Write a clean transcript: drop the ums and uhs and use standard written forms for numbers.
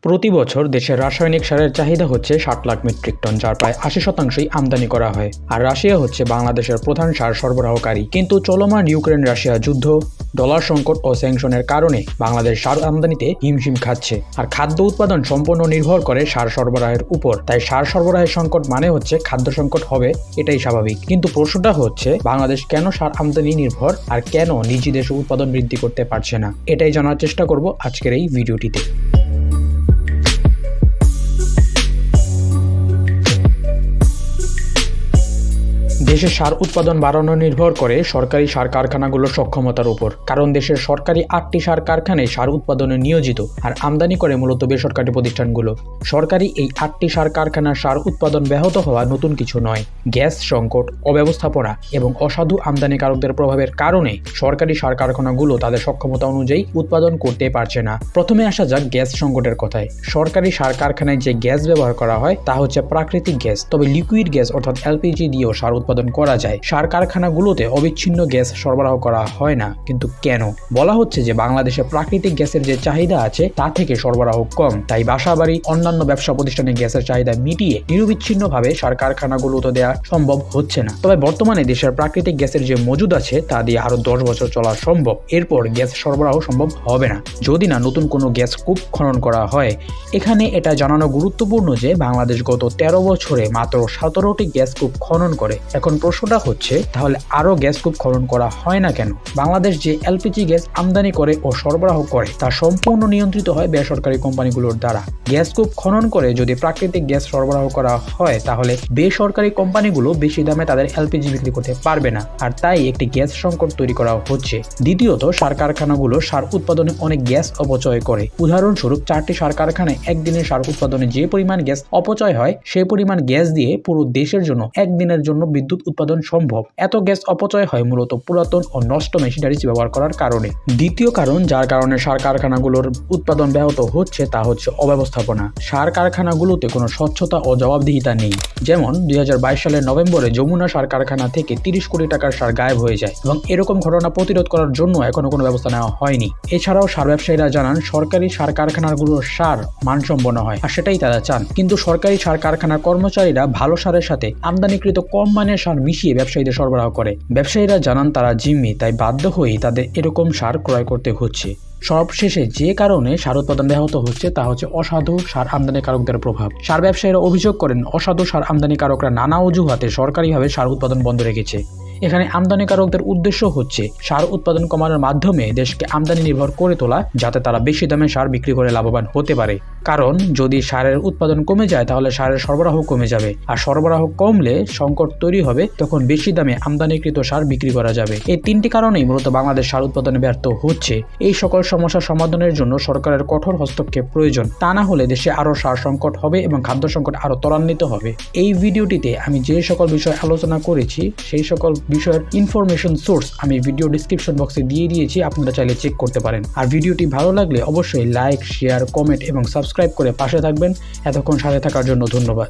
প্রতি বছর দেশের রাসায়নিক সারের চাহিদা হচ্ছে ৬০ লাখ মেট্রিক টন, যার প্রায় ৮০% আমদানি করা হয়। আর রাশিয়া হচ্ছে বাংলাদেশের প্রধান সার সরবরাহকারী। কিন্তু চলমান ইউক্রেন রাশিয়া যুদ্ধ, ডলার সংকট ও স্যাংশনের কারণে বাংলাদেশ সার আমদানিতে হিমশিম খাচ্ছে। আর খাদ্য উৎপাদন সম্পূর্ণ নির্ভর করে সার সরবরাহের উপর। তাই সার সরবরাহের সংকট মানে হচ্ছে খাদ্য সংকট হবে, এটাই স্বাভাবিক। কিন্তু প্রশ্নটা হচ্ছে বাংলাদেশ কেন সার আমদানি নির্ভর আর কেন নিজ দেশে উৎপাদন বৃদ্ধি করতে পারছে না, এটাই জানার চেষ্টা করব আজকের এই ভিডিওটিতে। দেশের সার উৎপাদন বাড়ানো নির্ভর করে সরকারি সার কারখানাগুলোর সক্ষমতার উপর। কারণ দেশের সরকারি 8টি সার কারখানায় সার উৎপাদনে নিয়োজিত, আর আমদানি করে মূলত বেসরকারি প্রতিষ্ঠানগুলো। সরকারি এই 8টি সার কারখানার সার উৎপাদন ব্যাহত হওয়া নতুন কিছু নয়। গ্যাস সংকট, অব্যবস্থাপনা এবং অসাধু আমদানিকারকদের প্রভাবের কারণে সরকারি সার কারখানাগুলো তাদের সক্ষমতা অনুযায়ী উৎপাদন করতে পারছে না। প্রথমে আসা যাক গ্যাস সংকটের কথায়। সরকারি সার কারখানায় যে গ্যাস ব্যবহার করা হয় তা হচ্ছে প্রাকৃতিক গ্যাস, তবে লিকুইড গ্যাস অর্থাৎ এলপিজি দিয়েও সার উৎপাদন করা যায়। সার কারখানাগুলোতে অবিচ্ছিন্ন গ্যাস সরবরাহ করা হয় না। কিন্তু কেন? বলা হচ্ছে যে বাংলাদেশে প্রাকৃতিক গ্যাসের যে চাহিদা আছে তা থেকে সরবরাহ কম, তাই বাসাবাড়ি, অন্যান্য ব্যবসা প্রতিষ্ঠানে গ্যাসের চাহিদা মিটিয়ে নিরবিচ্ছিন্নভাবে সার কারখানাগুলোতে দেওয়া সম্ভব হচ্ছে না। তবে বর্তমানে দেশের প্রাকৃতিক গ্যাসের যে মজুদ আছে তা দিয়ে আরো 10 বছর চলা সম্ভব। এরপর গ্যাস সরবরাহ সম্ভব হবে না যদি না নতুন কোনো গ্যাস কূপ খনন করা হয়। এখানে এটা জানানো গুরুত্বপূর্ণ যে বাংলাদেশ গত 13 বছরে মাত্র 17টি গ্যাস কূপ খনন করে। এখন প্রশ্নটা হচ্ছে তাহলে আরো গ্যাস কূপ খনন করা হয় না কেন? বাংলাদেশ যে এলপিজি গ্যাস আমদানি করে ও সরবরাহ করে তা সম্পূর্ণ নিয়ন্ত্রিত হয় বেসরকারি কোম্পানিগুলোর দ্বারা। গ্যাস কূপ খনন করে যদি প্রাকৃতিক গ্যাস সরবরাহ করা হয় তাহলে বেসরকারি কোম্পানিগুলো বেশি দামে তাদের এলপিজি বিক্রি করতে পারবে না, আর তাই একটি গ্যাস সংকট তৈরি করা হচ্ছে। দ্বিতীয়ত, সার কারখানাগুলো সার উৎপাদনে অনেক গ্যাস অপচয় করে। উদাহরণস্বরূপ 4টি সার কারখানায় একদিনের সার উৎপাদনে যে পরিমাণ গ্যাস অপচয় হয় সেই পরিমাণ গ্যাস দিয়ে পুরো দেশের জন্য একদিনের জন্য বিদ্যুৎ উৎপাদন সম্ভব। এত গ্যাস অপচয় হয় মূলত পুরাতন ও নষ্ট মেশিনারিজ ব্যবহার করার কারণে। দ্বিতীয় কারণ যার কারণে সার কারখানাগুলোর উৎপাদন ব্যাহত হচ্ছে তা হচ্ছে অব্যবস্থাপনা। সার কারখানাগুলোতে কোনো স্বচ্ছতা ও জবাবদিহিতা নেই। যেমন 2022 সালের নভেম্বরে যমুনা সার কারখানা থেকে 30 কোটি টাকার সার গায়েব হয়ে যায় এবং এরকম ঘটনা প্রতিরোধ করার জন্য এখনো কোনো ব্যবস্থা নেওয়া হয়নি। এছাড়াও সার ব্যবসায়ীরা জানান সরকারি সার কারখানাগুলোর সার মানসম্পন্ন হয়, আর সেটাই তারা চান। কিন্তু সরকারি সার কারখানার কর্মচারীরা ভালো সারের সাথে আমদানিকৃত কম মানের সার মিশিয়ে ব্যবসায়ীদের সরবরাহ করে। ব্যবসায়ীরা জানান তারা জিম্মি, তাই বাধ্য হয়েই তাদের এরকম সার ক্রয় করতে হচ্ছে। সবশেষে যে কারণে সার উৎপাদন ব্যাহত হচ্ছে তা হচ্ছে অসাধু সার আমদানিকারকদের প্রভাব। সার ব্যবসায়ীরা অভিযোগ করেন অসাধু সার আমদানিকারকরা নানা অজুহাতে সরকারিভাবে সার উৎপাদন বন্ধ রেখেছে। এখানে আমদানিকারকদের উদ্দেশ্য হচ্ছে সার উৎপাদন কমানোর মাধ্যমে দেশকে আমদানি নির্ভর করে তোলা, যাতে তারা বেশি দামে সার বিক্রি করে লাভবান হতে পারে। কারণ যদি সারের উৎপাদন কমে যায় তাহলে সারের সরবরাহ কমে যাবে, আর সরবরাহ কমলে সংকট তৈরি হবে, তখন বেশি দামে আমদানিকৃত সার বিক্রি করা যাবে। এই 3টি কারণেই মূলত বাংলাদেশ সার উৎপাদনে ব্যর্থ হচ্ছে। এই সকল সমস্যা সমাধানের জন্য সরকারের কঠোর হস্তক্ষেপ প্রয়োজন। তা না হলে দেশে আরো সার সংকট হবে এবং খাদ্য সংকট আরো ত্বরান্বিত হবে। এই ভিডিওটিতে আমি যে সকল বিষয় আলোচনা করেছি সেই সকল বিষয়ের ইনফরমেশন সোর্স আমি ভিডিও ডিসক্রিপশন বক্সে দিয়ে দিয়েছি, আপনারা চাইলে চেক করতে পারেন। আর ভিডিওটি ভালো লাগলে অবশ্যই লাইক, শেয়ার, কমেন্ট এবং সাবস্ক্রাইব করে পাশে থাকবেন। এতক্ষণ সাথে থাকার জন্য ধন্যবাদ।